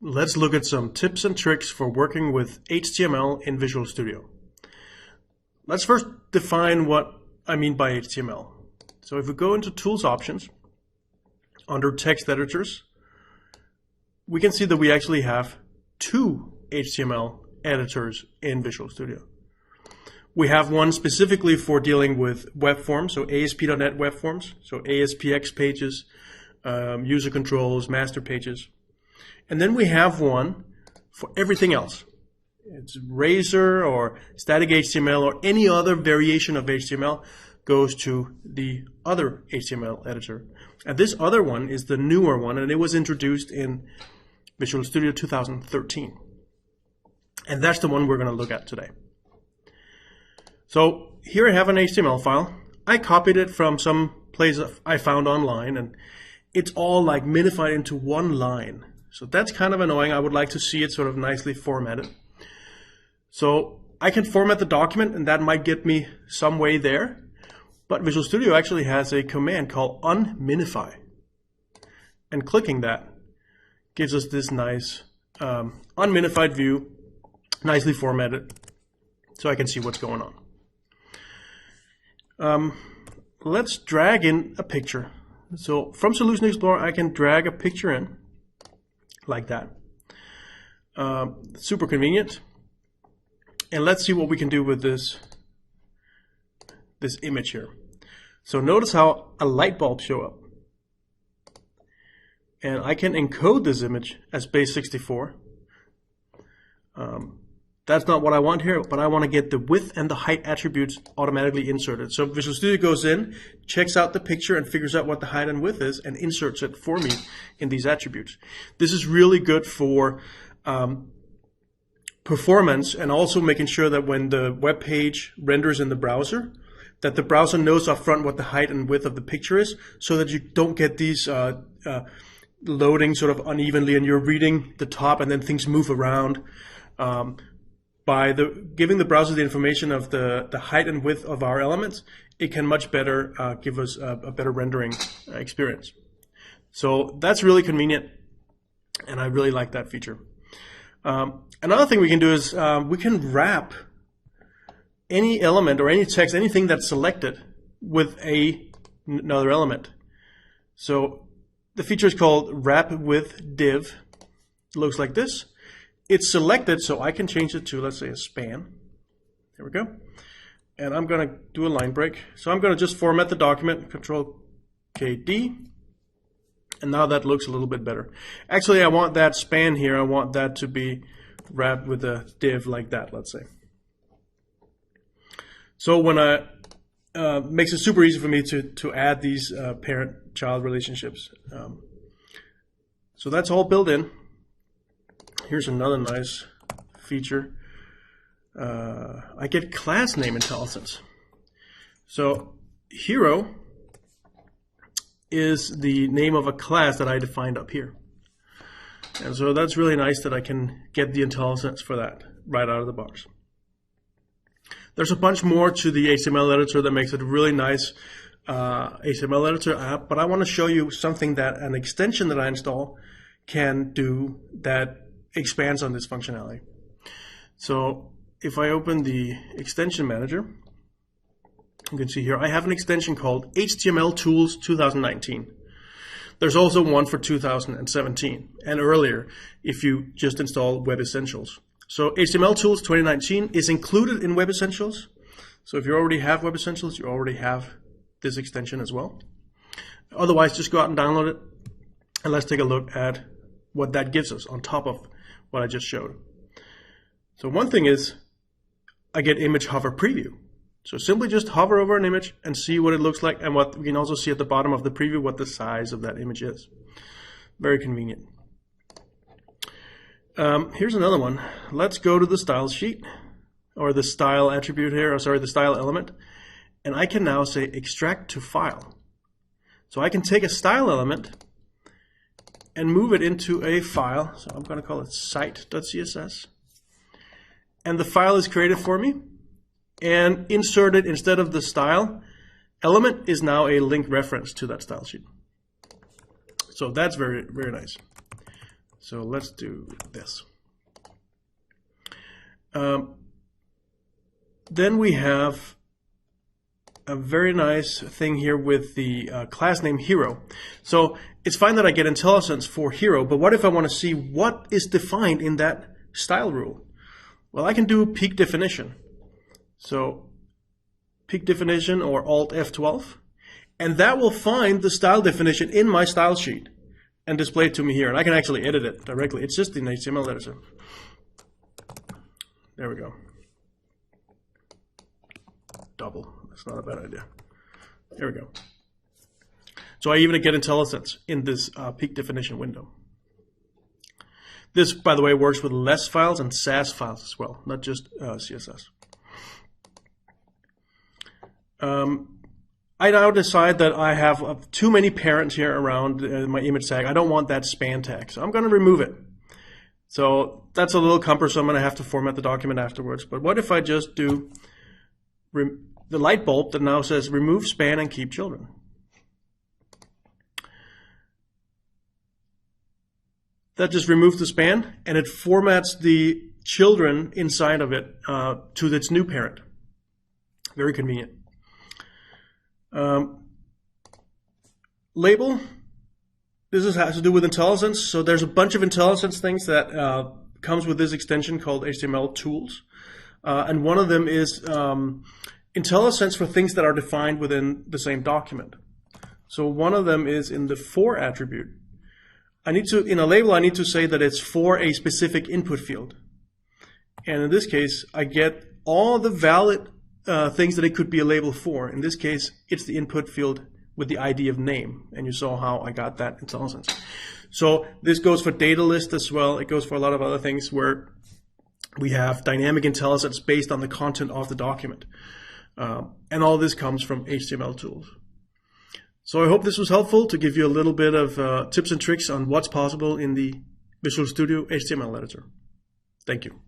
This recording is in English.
let's look at some tips and tricks for working with HTML in Visual Studio. Let's first define what I mean by HTML. So if we go into Tools Options, under Text Editors, we can see that we actually have two HTML editors in Visual Studio. We have one specifically for dealing with web forms, so ASP.NET Web Forms, so ASPX pages, user controls, master pages. And then we have one for everything else. It's Razor or static HTML or any other variation of HTML goes to the other HTML editor. And this other one is the newer one, and it was introduced in Visual Studio 2013. And that's the one we're going to look at today. So here I have an HTML file. I copied it from some place I found online, and it's all like minified into one line. So that's kind of annoying. I would like to see it sort of nicely formatted. So I can format the document, and that might get me some way there. But Visual Studio actually has a command called unminify. And clicking that gives us this nice unminified view, nicely formatted, so I can see what's going on. Let's drag in a picture. So from Solution Explorer, I can drag a picture in like that. Super convenient. And let's see what we can do with this image here. So notice how a light bulb show up. And I can encode this image as base64. That's not what I want here, but I want to get the width and the height attributes automatically inserted. So Visual Studio goes in, checks out the picture, and figures out what the height and width is, and inserts it for me in these attributes. This is really good for performance, and also making sure that when the web page renders in the browser, that the browser knows upfront what the height and width of the picture is, so that you don't get these loading sort of unevenly, and you're reading the top and then things move around. By giving the browser the information of the height and width of our elements, it can much better give us a better rendering experience. So that's really convenient, and I really like that feature. Another thing we can do is we can wrap any element or any text, anything that's selected, with another element. So the feature is called Wrap with Div. It looks like this. It's selected, so I can change it to, let's say, a span. There we go. And I'm going to do a line break. So I'm going to just format the document, Control-KD. And now that looks a little bit better. Actually, I want that span here. I want that to be wrapped with a div like that, let's say. So when makes it super easy for me to add these parent-child relationships. So that's all built in. Here's another nice feature. I get class name intelligence. So hero is the name of a class that I defined up here. And so that's really nice that I can get the intelligence for that right out of the box. There's a bunch more to the HTML editor that makes it a really nice HTML editor app, but I want to show you something that an extension that I install can do that expands on this functionality. So if I open the extension manager, you can see here I have an extension called HTML Tools 2019. There's also one for 2017 and earlier if you just install Web Essentials. So HTML Tools 2019 is included in Web Essentials. So if you already have Web Essentials, you already have this extension as well. Otherwise, just go out and download it, and let's take a look at what that gives us on top of what I just showed. So one thing is I get image hover preview. So simply just hover over an image and see what it looks like, and what we can also see at the bottom of the preview what the size of that image is. Very convenient. Here's another one. Let's go to the style sheet, or the style attribute here, or sorry, the style element, and I can now say extract to file. So I can take a style element and move it into a file. So I'm going to call it site.css. And the file is created for me, and inserted instead of the style element is now a link reference to that style sheet. So that's very, very nice. So let's do this. Then we have a very nice thing here with the class name hero. So it's fine that I get IntelliSense for hero, but what if I want to see what is defined in that style rule? Well, I can do peak definition. So peak definition or Alt F12, and that will find the style definition in my style sheet and display it to me here. And I can actually edit it directly. It's just in HTML editor. There we go. Double. That's not a bad idea. There we go. So I even get IntelliSense in this peak definition window. This, by the way, works with less files and Sass files as well, not just CSS. I now decide that I have too many parents here around my image tag. I don't want that span tag, so I'm going to remove it. So that's a little cumbersome, and I have to format the document afterwards. But what if I just do the light bulb that now says remove span and keep children? That just removes the span, and it formats the children inside of it to its new parent. Very convenient. Label. This has to do with IntelliSense. So there's a bunch of IntelliSense things that comes with this extension called HTML tools. And one of them is IntelliSense for things that are defined within the same document. So one of them is in the for attribute. In a label, I need to say that it's for a specific input field. And in this case, I get all the valid things that it could be a label for. In this case, it's the input field with the ID of name. And you saw how I got that IntelliSense. So this goes for data list as well. It goes for a lot of other things where we have dynamic IntelliSense based on the content of the document. And all this comes from HTML tools. So I hope this was helpful to give you a little bit of tips and tricks on what's possible in the Visual Studio HTML editor. Thank you.